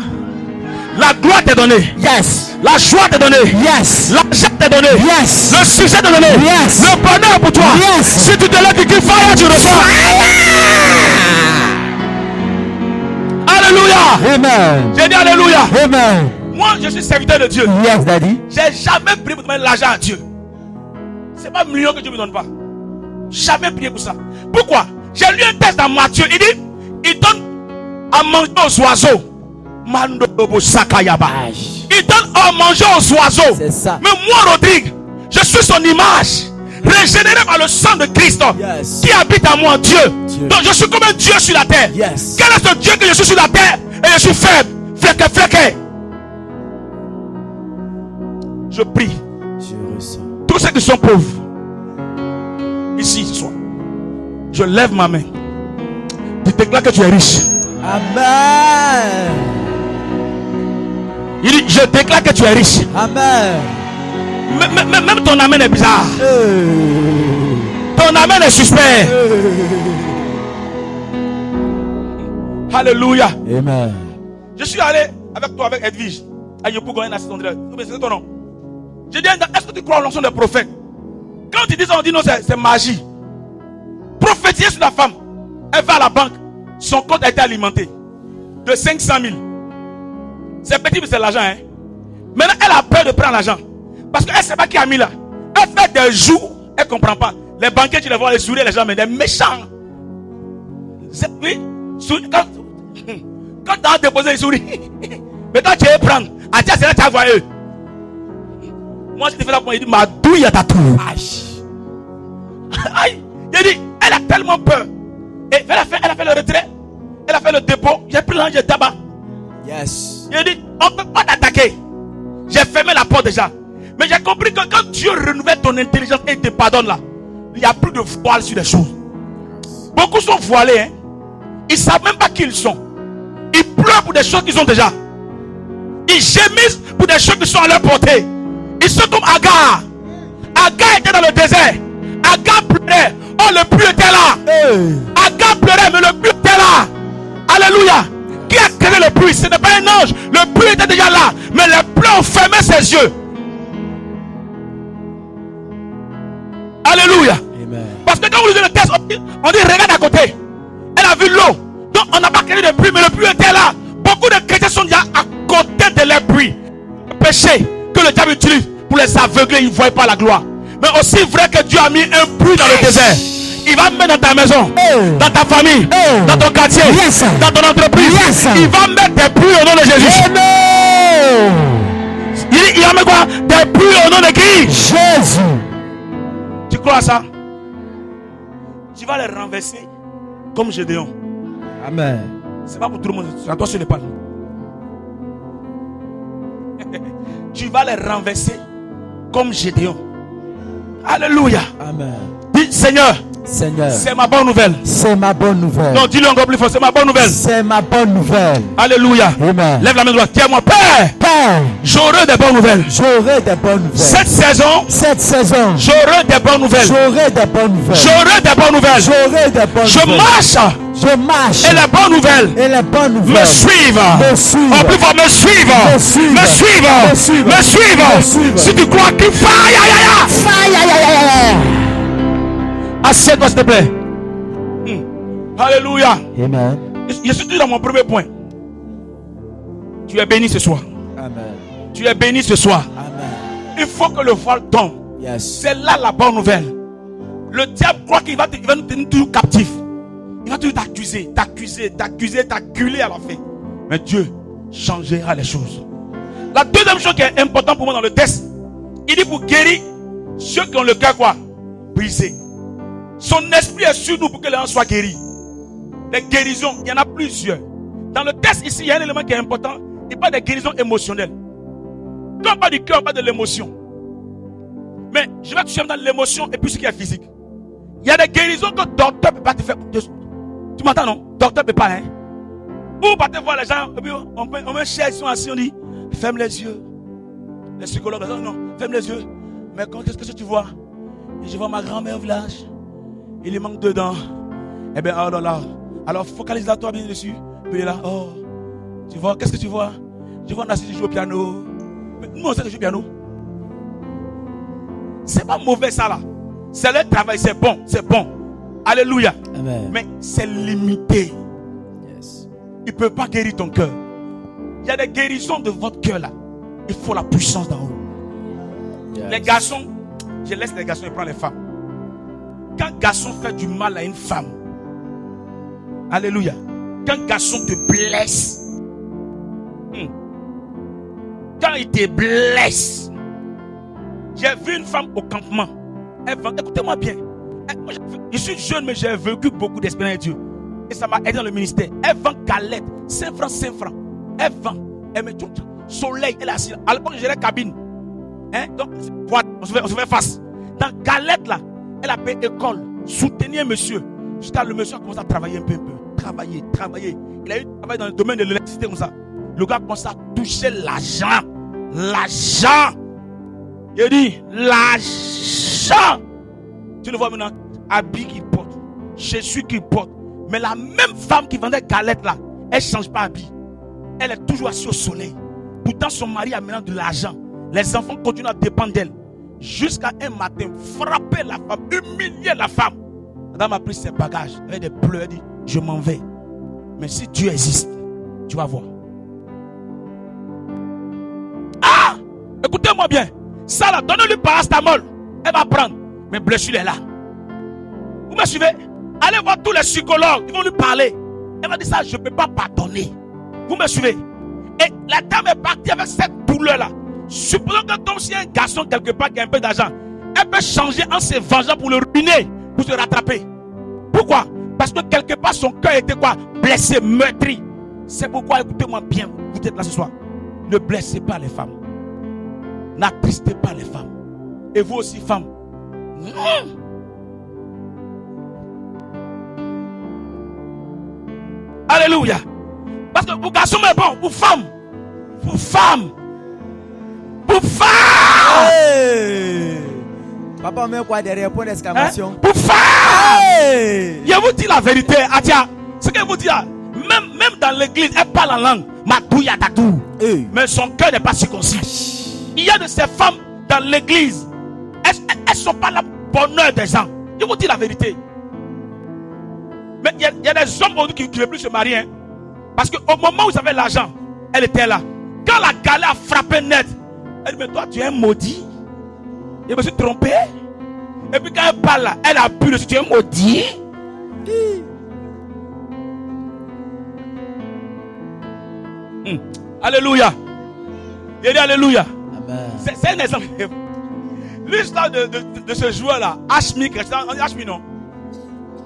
La gloire t'est donnée. Yes. La joie t'est donnée. Yes. L'argent t'est donné. Yes. Le succès t'est donné. Yes. Le bonheur pour toi. Yes. Si tu te lèves et que fire, tu reçois. Alléluia. Amen. J'ai dit alléluia. Amen. Moi, je suis serviteur de Dieu. Yes, daddy. J'ai jamais prié pour demander l'argent à Dieu. C'est pas un million que Dieu me donne pas. Jamais prié pour ça. Pourquoi? J'ai lu un texte dans Matthieu. Il dit, il donne à manger aux oiseaux. Il donne à manger aux oiseaux. C'est ça. Mais moi, Rodrigue, je suis son image, régénéré par le sang de Christ, Yes. qui habite en moi, Dieu. Dieu. Donc je suis comme un Dieu sur la terre. Yes. Quel est ce Dieu que je suis sur la terre et je suis faible, flequé. Je prie. Je ressens. Tous ceux qui sont pauvres, ici ce soir, je lève ma main. Tu déclares que tu es riche. Amen. Il dit, je déclare que tu es riche. Amen. Même ton amen est bizarre. Ton amen est suspect. Alléluia. Amen. Je suis allé avec toi, avec Edwige, à Yopougon, un assistant de l'air. C'est ton nom. J'ai dit, est-ce que tu crois en l'onction des prophètes? Quand ils disent, on dit non, c'est magie. Prophétiser sur la femme. Elle va à la banque. Son compte a été alimenté de 500 000. C'est petit, mais c'est l'argent. Hein? Maintenant, elle a peur de prendre l'argent. Parce qu'elle ne sait pas qui a mis là. Elle fait des jours, elle ne comprend pas. Les banquiers, tu les vois, les sourires, les gens, mais des méchants. Oui, quand tu as déposé les souris, mais quand tu veux prendre, à dire, c'est là que tu as vu eux. Moi, je te fais la pointe, il dit, ma douille à ta tour. Aïe, il dit, elle a tellement peur. Et elle a fait le retrait. Elle a fait le dépôt. J'ai pris l'ange de tabac. Yes. Il a dit, on ne peut pas t'attaquer. J'ai fermé la porte déjà. Mais j'ai compris que quand Dieu renouvelle ton intelligence et te pardonne là, il n'y a plus de voile sur les choses. Beaucoup sont voilés. Hein? Ils ne savent même pas qui ils sont. Ils pleurent pour des choses qu'ils ont déjà. Ils gémissent pour des choses qui sont à leur portée. Ils sont comme Agar. Agar était dans le désert. Agar pleurait. Oh, le puits était là. Agar pleurait, mais le puits était là. Alléluia. Qui a créé le puits? Ce n'est pas un ange. Le puits était déjà là. Mais les pleurs ont fermé ses yeux. Alléluia. Amen. Parce que quand vous lisez le texte, on dit regarde à côté. Elle a vu l'eau. Donc on n'a pas créé de puits, mais le puits était là. Beaucoup de chrétiens sont déjà à côté de leur puits. Le péché que le diable utilise pour les aveugler, ils ne voient pas la gloire. Mais aussi vrai que Dieu a mis un puits dans le désert. Il va mettre dans ta maison, dans ta famille, dans ton quartier, dans ton entreprise. Il va mettre des puits au nom de Jésus. Amen. Il va mettre quoi? Des puits au nom de qui? Jésus. Tu crois à ça? Tu vas les renverser comme Gédéon. Amen. C'est pas pour tout le monde, c'est à toi sur les panneaux. Tu vas les renverser comme Gédéon. Alléluia. Amen. Dis Seigneur, Seigneur, c'est ma bonne nouvelle. c'est ma bonne nouvelle. Non, dis-le encore plus fort, c'est ma bonne nouvelle. C'est ma bonne nouvelle. Alléluia. Amen. Lève la main droite. Dis-moi, Père, Père, j'aurai des bonnes nouvelles. j'aurai des bonnes nouvelles. Cette saison, j'aurai des bonnes nouvelles. J'aurai des bonnes nouvelles. J'aurai des bonnes nouvelles. J'aurai des bonnes Je nouvelles. marche Je marche. et les bonnes nouvelles Et les bonnes me nouvelles suivent. me suivent. En plus fort, me suivent. Me suivent. Me suivent. Me suivent. Me suivent. Me suivent. Si tu crois qu'il faut, aïe, aïe, aïe. Aïe, aïe, aïe, aïe, aïe. Assieds-toi s'il te plaît. Alléluia. Amen. Je suis dans mon premier point. Tu es béni ce soir. Amen. Tu es béni ce soir. Amen. Il faut que le voile tombe. Yes. C'est là la bonne nouvelle. Le diable croit qu'il va nous tenir toujours captifs. Il va toujours t'acculer à la fin. Mais Dieu changera les choses. La deuxième chose qui est importante pour moi dans le texte, il dit pour guérir ceux qui ont le cœur quoi? Brisé. Son esprit est sur nous pour que les gens soient guéris. Les guérisons, il y en a plusieurs. Dans le texte ici, il y a un élément qui est important. Il parle des guérisons émotionnelles. Quand on parle du cœur, on parle de l'émotion. Mais je vais toucher dans l'émotion et puis ce qui est physique. Il y a des guérisons que le docteur ne peut pas te faire. Tu m'entends, non? Le docteur ne peut pas, hein? Ou pas te voir les gens, et puis on met une chaise, ils sont assis, on dit, ferme les yeux. Les psychologues disent, non, ferme les yeux. Mais qu'est-ce que tu vois? Et je vois ma grand-mère au village. Il lui manque 2 dents. Eh bien, oh là là. Alors focalise-toi toi bien dessus. Puis il est là, oh. Tu vois, qu'est-ce que tu vois? Je vois Nassi jouer au piano. Mais nous, on sait jouer au piano. C'est pas mauvais ça là. C'est le travail, c'est bon, c'est bon. Alléluia. Amen. Mais c'est limité. Yes. Il ne peut pas guérir ton cœur. Il y a des guérisons de votre cœur là. Il faut la puissance d'en haut. Yes. Les garçons, je laisse les garçons et prends les femmes. Quand un garçon fait du mal à une femme, alléluia. Quand un garçon te blesse, quand il te blesse, j'ai vu une femme au campement. Écoutez-moi bien. Je suis jeune, mais j'ai vécu beaucoup d'expérience avec Dieu. Et ça m'a aidé dans le ministère. Elle vend galette, 5 francs, 5 francs. Elle vend. Elle met tout soleil. Elle est assise. À l'époque, j'ai la cabine. Hein? Donc, on se fait face. Dans galette là, elle a payé école, soutenir monsieur. Jusqu'à le monsieur a commencé à travailler un peu. Travailler. Il a eu travail dans le domaine de l'électricité comme ça. Le gars a commencé à toucher l'argent. L'argent. Il dit, l'argent. Tu le vois maintenant, habits qu'il porte, chaussures qu'il porte. Mais la même femme qui vendait galette là, elle ne change pas d'habit. Elle est toujours assise au soleil. Pourtant, son mari a maintenant de l'argent. Les enfants continuent à dépendre d'elle. Jusqu'à un matin, frapper la femme, humilier la femme. La dame a pris ses bagages, elle a des pleurs, elle dit, je m'en vais. Mais si Dieu existe, tu vas voir. Ah! Écoutez-moi bien. Ça là, donnez-lui paracétamol. Elle va prendre. Mais blessure est là. Vous me suivez? Allez voir tous les psychologues. Ils vont lui parler. Elle va dire ça, je ne peux pas pardonner. Vous me suivez? Et la dame est partie avec cette douleur-là. Supposons que comme s'il y a un garçon quelque part qui a un peu d'argent, elle peut changer en se vengeant pour le ruiner, pour se rattraper. Pourquoi? Parce que quelque part son cœur était quoi? Blessé, meurtri. C'est pourquoi, écoutez-moi bien, vous êtes là ce soir. Ne blessez pas les femmes. N'attristez pas les femmes. Et vous aussi, femmes. Alléluia. Parce que pour garçons, mais bon, pour femmes. Pour femmes. Pour femmes. Hey. Papa, on met quoi derrière point d'exclamation? Pour femmes. Hey. Je vous dis la vérité, Atia. Ce que vous dites, même dans l'église, elle parle en langue. Matouya tatou. Hey. Mais son cœur n'est pas circoncis. Il y a de ces femmes dans l'église. Elles ne sont pas là pour bonheur des gens. Je vous dis la vérité. Mais il y a des hommes aujourd'hui qui ne veulent plus se marier. Hein? Parce qu'au moment où ils avaient l'argent, elle était là. Quand la galère a frappé net, elle dit, mais toi tu es un maudit. Je me suis trompé. Et puis quand elle parle là, elle a pu le dire, tu es maudit. Alléluia. Il dit alléluia. C'est un exemple. L'histoire de ce joueur là, Hashmi, on dit Hashmi non.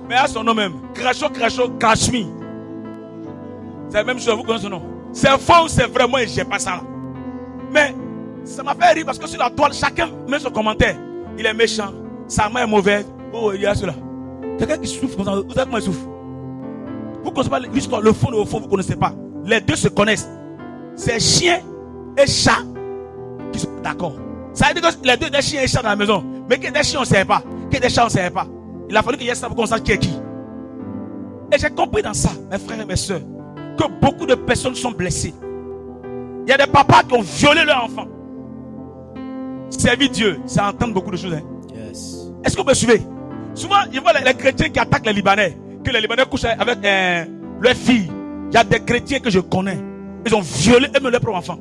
Mais à son nom même, Krashmi. C'est la même chose, vous connaissez son nom. C'est faux ou c'est vrai, moi je n'ai pas ça là. Mais ça m'a fait rire parce que sur la toile, chacun met son commentaire. Il est méchant, sa main est mauvaise. Oh, il y a cela. Quelqu'un qui souffre comme ça, vous savez comment il souffre? Vous ne connaissez pas l'histoire, le fond, vous ne connaissez pas. Les deux se connaissent. C'est chien et chat qui sont d'accord. Ça veut dire que les deux, des chiens et chats dans la maison. Mais que des chiens, on ne savait pas. Que des chats, on ne savait pas. Il a fallu qu'il y ait ça pour qu'on sache qui est qui. Et j'ai compris dans ça, mes frères et mes soeurs, que beaucoup de personnes sont blessées. Il y a des papas qui ont violé leur enfant. Servir Dieu, c'est entendre beaucoup de choses. Hein? Yes. Est-ce que vous me suivez? Souvent, il y a les chrétiens qui attaquent les Libanais. Que les Libanais couchent avec leurs filles. Il y a des chrétiens que je connais. Ils ont violé eux-mêmes leurs propres enfants.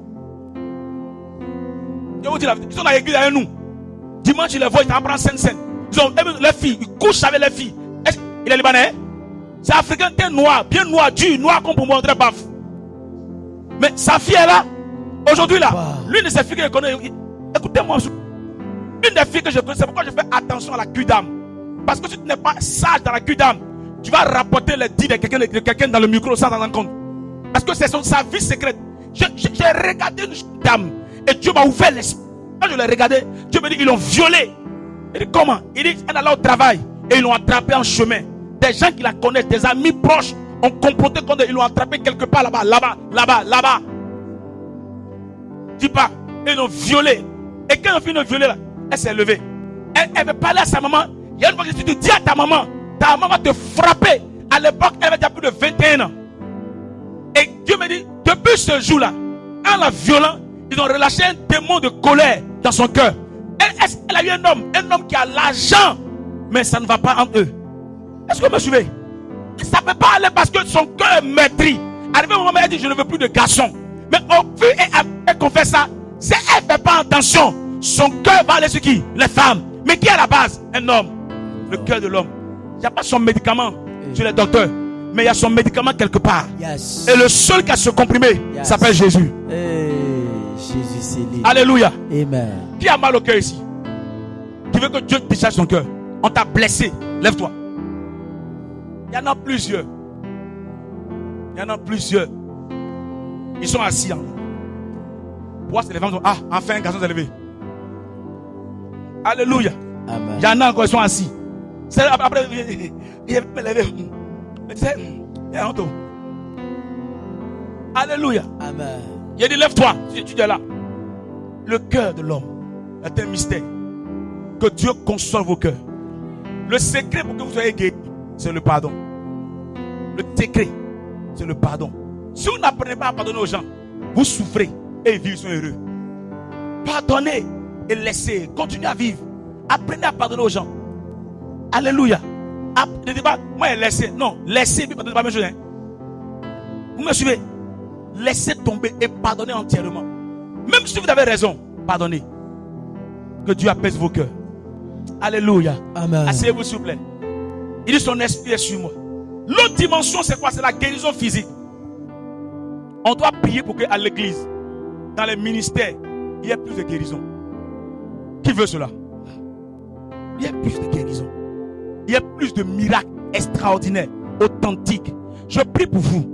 Je vous dis la vérité. Ils sont dans l'église avec nous. Dimanche, ils les voient, ils t'apprennent scène. Ils ont eux-mêmes leurs filles. Ils couchent avec les filles. Il est Libanais? C'est africain, t'es noir, bien noir, dur, noir comme pour moi, très baf. Mais sa fille est là. Aujourd'hui là, l'une de ses filles que je connais, écoutez-moi, une des filles que je connais, c'est pourquoi je fais attention à la cuidame. Parce que si tu n'es pas sage dans la cuite d'âme, tu vas rapporter les dits de quelqu'un dans le micro sans t'en rendre compte. Parce que c'est sa vie secrète. J'ai regardé une dame et Dieu m'a ouvert l'esprit. Quand je l'ai regardé, Dieu me dit ils l'ont violée. Il dit comment? Il dit elle allait au travail et ils l'ont attrapée en chemin. Des gens qui la connaissent, des amis proches ont comploté contre elle. Ils l'ont attrapée quelque part là-bas. Dis pas, ils l'ont violée. Et quand ils ont fini de violer là, elle s'est levée. Elle veut parler à sa maman. Il y a une fois que tu te dis à ta maman va te frapper. À l'époque, elle avait déjà plus de 21 ans. Et Dieu me dit, depuis ce jour-là, en la violant, ils ont relâché un démon de colère dans son cœur. Elle a eu un homme qui a l'argent, mais ça ne va pas entre eux. Est-ce que vous me suivez? Ça ne peut pas aller parce que son cœur est meurtri. Arrivé au moment où elle dit, je ne veux plus de garçons. Mais au vu et qu'on fait ça, si elle ne fait pas attention, son cœur va aller sur qui? Les femmes. Mais qui est à la base? Un homme. Le cœur de l'homme. Il n'y a pas son médicament chez les docteurs, mais il y a son médicament quelque part. Yes. Et le seul qui a ce comprimé s'appelle Jésus. Jésus, c'est lui. Alléluia. Amen. Qui a mal au cœur ici? Qui veut que Dieu décharge son cœur? On t'a blessé. Lève-toi. Il y en a plusieurs. Ils sont assis. Pourquoi c'est les femmes sont... Ah, enfin un garçon s'est levé. Alléluia. Amen. Il y en a encore, ils sont assis. Après, il va me lever. Mais tu sais, il y a un autre. Alléluia. Amen. Il a dit, lève-toi. Tu es là. Le cœur de l'homme est un mystère. Que Dieu console vos cœurs. Le secret pour que vous soyez guéris, c'est le pardon. Le secret, c'est le pardon. Si vous n'apprenez pas à pardonner aux gens, vous souffrez et ils sont heureux. Pardonnez et laissez. Continuez à vivre. Apprenez à pardonner aux gens. Alléluia. Ne dites pas, moi laissez. Non, laissez, puis pardonnez pas la même chose. Vous me suivez? Laissez tomber et pardonnez entièrement. Même si vous avez raison, pardonnez. Que Dieu apaise vos cœurs. Alléluia. Amen. Asseyez-vous s'il vous plaît. Il dit son esprit est sur moi. L'autre dimension c'est quoi? C'est la guérison physique. On doit prier pour qu'à l'église, dans les ministères, il y ait plus de guérison. Qui veut cela? Il y a plus de guérison. Il y a plus de miracles extraordinaires, authentiques. Je prie pour vous.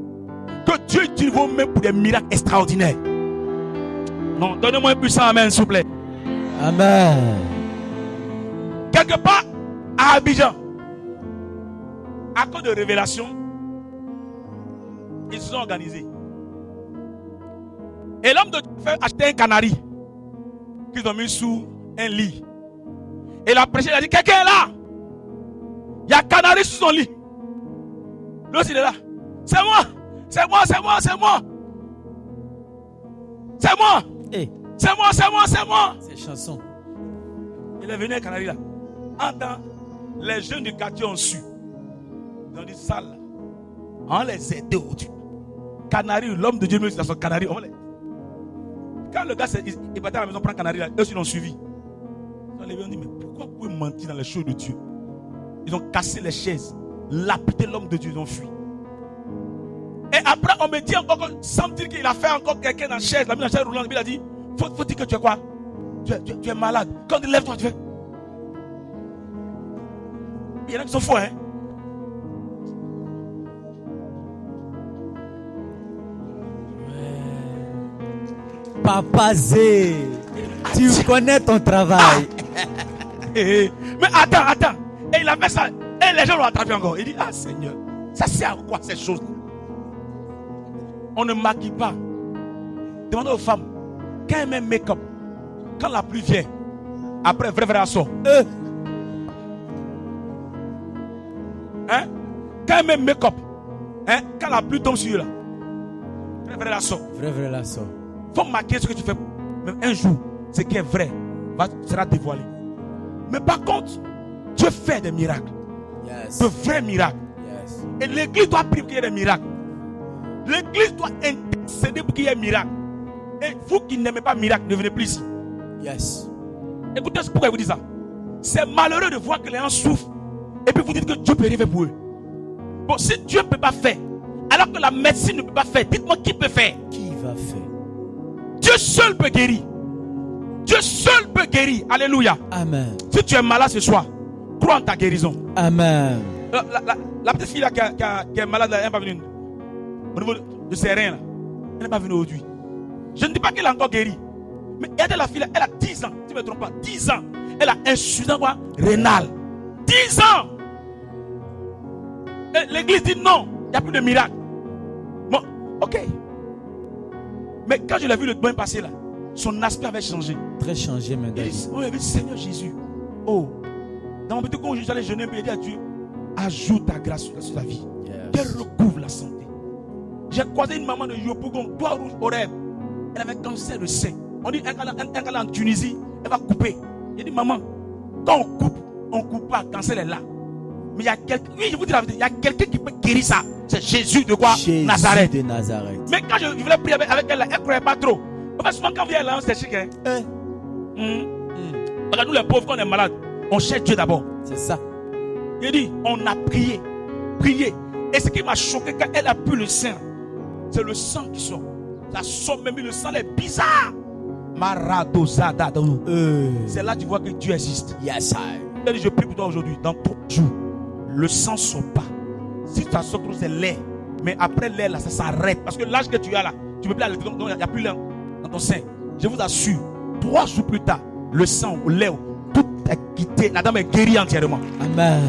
Que Dieu utilise vos mains pour des miracles extraordinaires. Non, donnez-moi un puissant amen s'il vous plaît. Amen. Quelque part à Abidjan, à cause de révélations, ils se sont organisés. Et l'homme de Dieu fait acheter un canari qu'ils ont mis sous un lit. Et la prêcheur a dit, quelqu'un est là. Il y a un canari sous son lit. L'autre il est là. C'est moi. C'est moi. C'est moi. Hey. C'est moi. C'est chanson. Il est venu un canari là. En temps, les jeunes du quartier ont su. Ils ont dit ça là. On les aide aujourd'hui. Canari, l'homme de Dieu me dit dans son canari. Quand le gars il partait à la maison prendre canari là, eux aussi l'ont suivi. Ils ont levé, on dit, mais pourquoi vous pouvez mentir dans les choses de Dieu? Ils ont cassé les chaises, lapidé l'homme de Dieu, ils ont fui. Et après, on me dit encore, sans dire qu'il a fait encore quelqu'un dans la chaise, la mis dans la chaise roulante, il a dit, faut dire que tu es quoi? Tu es malade. Quand tu lèves toi, tu fais. Il y en a qui sont fous, hein? Papa Zé, tu connais ton travail. Mais attends. Et il a fait ça. Et les gens l'ont attrapé encore. Il dit, ah Seigneur, ça sert à quoi ces choses-là? On ne maquille pas. Demandez aux femmes, quand elles mettent make-up, quand la pluie vient, après vrai sort. Hein? Quand elles mettent make-up, hein? Quand la pluie tombe sur eux là, vrai la sort. Vrai la sort. Faut marquer ce que tu fais. Même un jour, ce qui est vrai sera dévoilé. Mais par contre, Dieu fait des miracles. Yes. De vrais miracles. Yes. Et l'église doit prier pour qu'il y ait des miracles. L'église doit intercéder pour qu'il y ait des miracles. Et vous qui n'aimez pas miracle, ne venez plus ici. Yes. Écoutez pourquoi je vous dis ça. C'est malheureux de voir que les gens souffrent. Et puis vous dites que Dieu peut rien faire pour eux. Bon, si Dieu ne peut pas faire, alors que la médecine ne peut pas faire, dites-moi qui peut faire. Qui va faire? Dieu seul peut guérir. Dieu seul peut guérir. Alléluia. Amen. Si tu es malade ce soir, crois en ta guérison. Amen. La petite fille là qui est malade, elle n'est pas venue. Au niveau de ses reins, là, elle n'est pas venue aujourd'hui. Je ne dis pas qu'elle a encore guéri. Mais regardez la fille là, elle a 10 ans. Si je ne me trompe pas, 10 ans. Elle a insuffisance rénale. 10 ans. Et l'église dit non, il n'y a plus de miracle. Bon, ok. Mais quand je l'ai vu le doigt passer là, son aspect avait changé. Très changé maintenant. Il avait dit Seigneur Jésus, oh, dans mon petit quand j'allais jeûner, il dit à Dieu, ajoute ta grâce sur ta vie. Yes. Qu'elle recouvre la santé. J'ai croisé une maman de Yopougon, toit rouge au rêve. Elle avait cancer de sein. On dit un gars en Tunisie, elle va couper. Il dit maman, quand on coupe pas, le cancer est là. Mais il y a quelqu'un, oui, je vous dis la vérité, il y a quelqu'un qui peut guérir ça. C'est Jésus de quoi? Jésus Nazareth. de Nazareth. Mais quand je voulais prier avec elle, elle ne croyait pas trop. Parce que souvent quand on vient là, c'est chic. Hein? Parce que nous les pauvres, quand on est malade, on cherche Dieu d'abord. C'est ça. Il dit, on a prié. Et ce qui m'a choqué quand elle a pu le sein, c'est le sang qui sort. Ça sort même, le sang est bizarre. C'est là que tu vois que Dieu existe. Yes, Elle dit, je prie pour toi aujourd'hui, dans 3 jours, le sang ne sort pas. Si ça sort trop, c'est l'air. Mais après l'air, là, ça s'arrête. Parce que l'âge que tu as là, tu ne peux plus aller, donc il n'y a plus l'air dans ton sein. Je vous assure, 3 jours plus tard, le sang ou l'air, tout est quitté. La dame est guérie entièrement. Amen.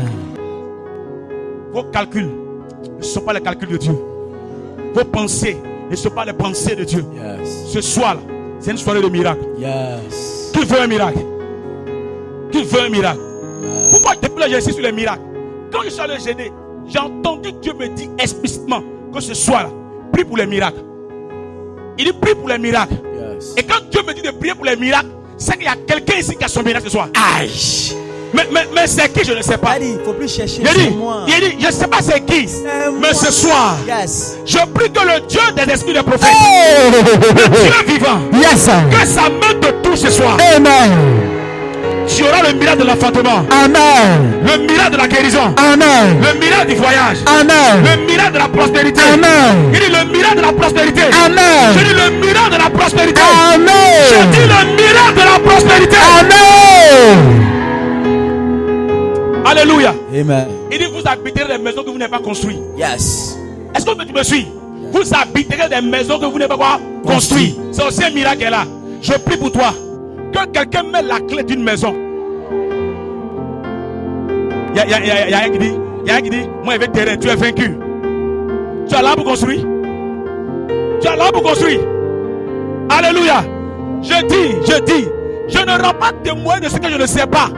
Vos calculs ne sont pas les calculs de Dieu. Vos pensées ne sont pas les pensées de Dieu. Yes. Ce soir là, c'est une soirée de miracle. Yes. Qui veut un miracle? Qui veut un miracle? Amen. Pourquoi depuis là j'insiste sur les miracles? Quand je suis allé gêner, j'ai entendu Dieu me dire explicitement que ce soir là, prie pour les miracles. Il dit prie pour les miracles. Yes. Et quand Dieu me dit de prier pour les miracles, c'est qu'il y a quelqu'un ici qui a son miracle ce soir. Aïe. Mais c'est qui, je ne sais pas. Il ne faut plus chercher. Il dit, je ne sais pas c'est qui. Mais ce soir, yes, je prie que le Dieu des esprits des prophètes, le Dieu vivant, yes, que sa main te touche ce soir. Amen. Tu auras le miracle de l'enfantement. Amen. Le miracle de la guérison. Amen. Le miracle du voyage. Amen. Le miracle de la prospérité. Amen. Il dit le miracle de la prospérité. Amen. Je dis le miracle de la prospérité. Amen. Je dis le miracle de la prospérité. Amen. Alléluia. Amen. Il dit vous habiterez des maisons que vous n'avez pas construites. Yes. Est-ce que tu me suis? Vous habiterez des maisons que vous n'avez pas construites. C'est aussi un miracle là. Je prie pour toi. Que quelqu'un mette la clé d'une maison. Il y a un qui dit, moi avec terrain, tu es vaincu. Tu as là pour construire. Tu as là pour construire. Alléluia. Je dis, je ne rends pas témoin de ce que je ne sais pas.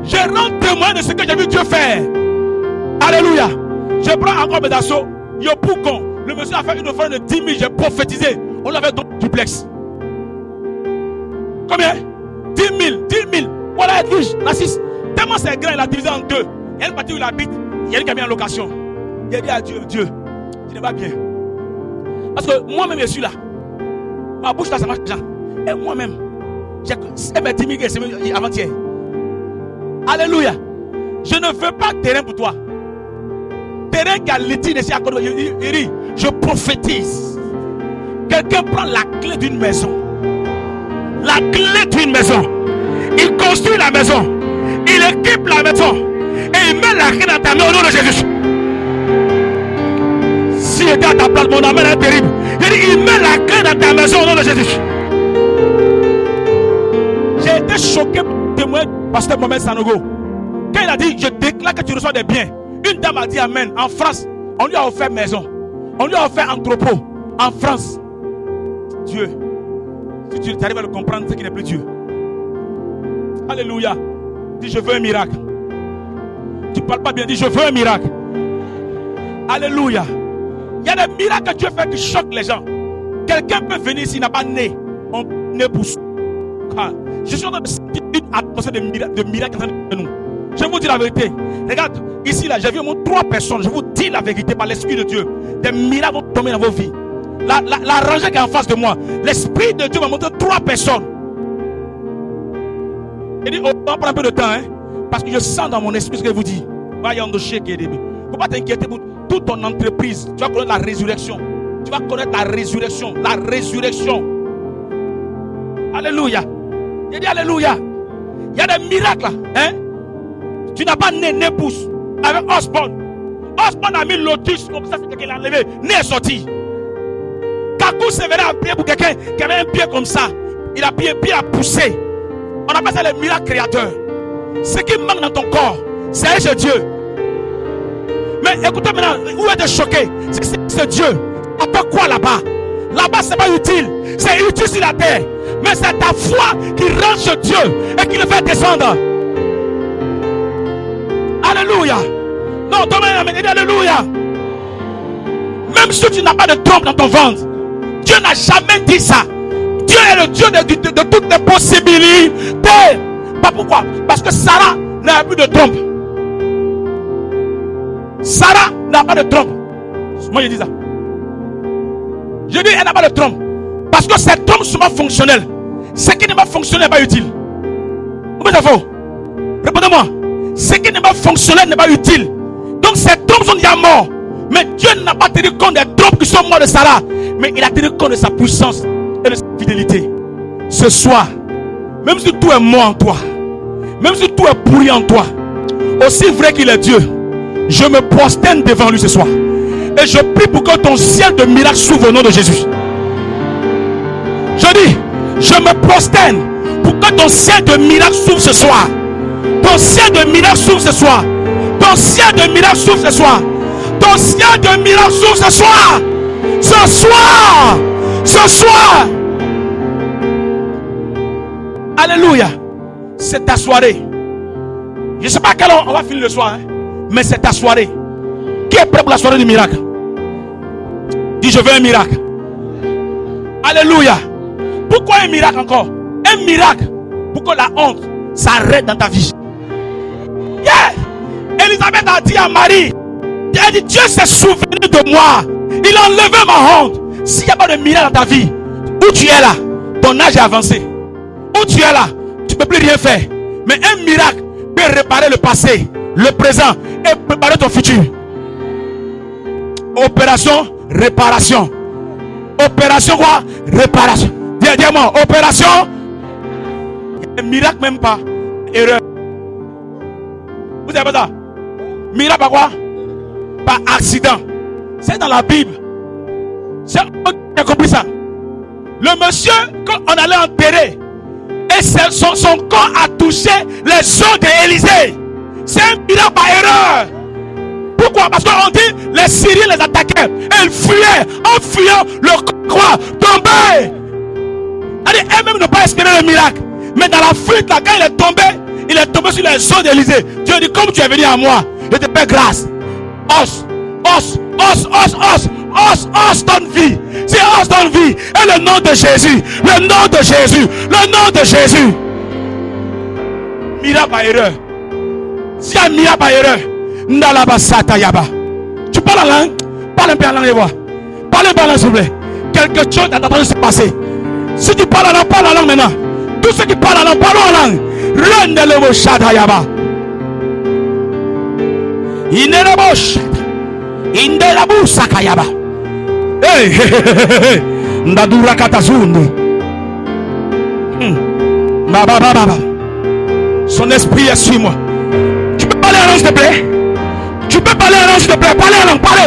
Je rends témoin de ce que j'ai vu Dieu faire. Alléluia. Je prends encore mes assauts. Yopougon, le monsieur a fait une offrande de 10 000. J'ai prophétisé. On l'avait dans le duplex. Combien? 10 000. Voilà, Edwige, Narcisse. Tellement c'est grand, il a divisé en 2. Il y a une partie où il habite. Il y a une qui a mis en location. Il a dit à Dieu, Dieu, tu n'es pas bien. Parce que moi-même, je suis là. Ma bouche là, ça marche bien. Et moi-même, elle m'a dit avant-hier. Alléluia. Je ne veux pas de terrain pour toi. Terrain qui a l'étine ici à côté. Il dit, je prophétise. Quelqu'un prend la clé d'une maison. La clé d'une maison. Il construit la maison. Il équipe la maison. Et il met la clé dans ta main au nom de Jésus. Si j'étais à ta place, mon amour est terrible. Il met la clé dans ta maison au nom de Jésus. J'ai été choqué par le témoin pasteur Mohamed Sanogo. Quand il a dit, je déclare que tu reçois des biens. Une dame a dit amen. En France, on lui a offert maison. On lui a offert entrepôt. En France. Dieu. Si tu arrives à le comprendre, c'est qu'il n'est plus Dieu. Alléluia. Dis, je veux un miracle. Tu ne parles pas bien, dis, je veux un miracle. Alléluia. Il y a des miracles que Dieu fait qui choquent les gens. Quelqu'un peut venir s'il n'a pas né. On naît pour ça. Je suis en train de sentir une atmosphère de miracles entre nous. Je vous dis la vérité. Regarde, ici là, j'ai vu au moins 3 personnes. Je vous dis la vérité par l'Esprit de Dieu. Des miracles vont tomber dans vos vies. La rangée qui est en face de moi, l'Esprit de Dieu m'a montré 3 personnes. Il dit, on va prendre un peu de temps, hein, parce que je sens dans mon esprit ce que je vous dis. Il ne faut pas t'inquiéter pour toute ton entreprise. Tu vas connaître la résurrection. Tu vas connaître la résurrection. La résurrection. Alléluia. Il dit Alléluia. Il y a des miracles là. Hein? Tu n'as pas né pousse. Avec Osborne. Osborne a mis lotus comme ça, c'est quelqu'un l'a enlevé. Né est sorti. Kakou s'est venu à prier pour quelqu'un qui avait un pied comme ça. Il a pied à pousser. On appelle ça le miracle créateur. Ce qui manque dans ton corps, c'est chez Dieu. Mais écoutez maintenant, où est-ce choqué? C'est Dieu. Après quoi là-bas? Là-bas, c'est pas utile. C'est utile sur la terre. Mais c'est ta foi qui rentre chez Dieu et qui le fait descendre. Alléluia. Non, ton main, dit alléluia. Même si tu n'as pas de trompe dans ton ventre, Dieu n'a jamais dit ça. Dieu est le Dieu de toutes les possibilités. Pas pourquoi? Parce que Sarah n'a plus de trompe. Sarah n'a pas de trompe. Moi je dis ça. Je dis elle n'a pas de trompe. Parce que cette trompe sont fonctionnelle. Ce qui n'est pas fonctionnel n'est pas utile. Comment ça faut? Répondez-moi. Ce qui n'est pas fonctionnel n'est pas utile. Donc ces trompes sont déjà morts. Mais Dieu n'a pas tenu compte des trompes qui sont morts de Sarah. Mais il a tenu compte de sa puissance et de sa fidélité. Ce soir, même si tout est mort en toi, même si tout est pourri en toi, aussi vrai qu'il est Dieu, je me prosterne devant lui ce soir. Et je prie pour que ton ciel de miracle s'ouvre au nom de Jésus. Je dis, je me prosterne pour que ton ciel de miracle s'ouvre ce soir. Ton ciel de miracle s'ouvre ce soir. Ton ciel de miracle s'ouvre ce soir. Ton ciel de miracle s'ouvre ce soir. Ce soir. Ce soir. Alléluia. C'est ta soirée. Je ne sais pas à quelle heure on va finir le soir, hein, mais c'est ta soirée. Qui est prêt pour la soirée du miracle? Dis, je veux un miracle. Alléluia. Pourquoi un miracle encore? Un miracle pour que la honte s'arrête dans ta vie. Yeah. Élisabeth a dit à Marie, elle a dit, Dieu s'est souvenu de moi. Il a enlevé ma honte. S'il n'y a pas de miracle dans ta vie, où tu es là, ton âge est avancé. Où tu es là, tu ne peux plus rien faire. Mais un miracle peut réparer le passé, le présent et préparer ton futur. Opération, réparation. Opération quoi? Réparation. Dis-moi, opération. Un miracle même pas. Erreur. Vous savez pas ça? Miracle par quoi? Par accident. C'est dans la Bible. C'est qui a compris ça. Le monsieur, quand on allait enterrer, et son corps a touché les os d'Élisée. C'est un miracle par erreur. Pourquoi? Parce qu'on dit les Syriens les attaquaient. Et ils fuyaient. En fuyant, le corps tombait. Elle-même n'a pas espéré le miracle. Mais dans la fuite, là, quand il est tombé sur les os d'Élisée. Dieu dit, comme tu es venu à moi, je te fais grâce. Os donne vie. C'est os donne vie. Et le nom de Jésus. Le nom de Jésus. Le nom de Jésus. Miracle par erreur. Si un miracle par erreur, tu parles en langue. Parle un peu en langue et vois. Parle un peu en langue s'il vous plaît. Quelque chose est en train de se passer. Si tu parles en langue maintenant. Tous ceux qui parlent en langue, parlons en langue. Rendez-le Shadayaba. Inerebosh. Indelabu Sakayaba. Hey, Ndadura Katazundu. Baba. Son esprit est sur moi. Tu peux parler en langue s'il te plaît? Tu peux parler en langue s'il te plaît? Parlez en langue, parlez.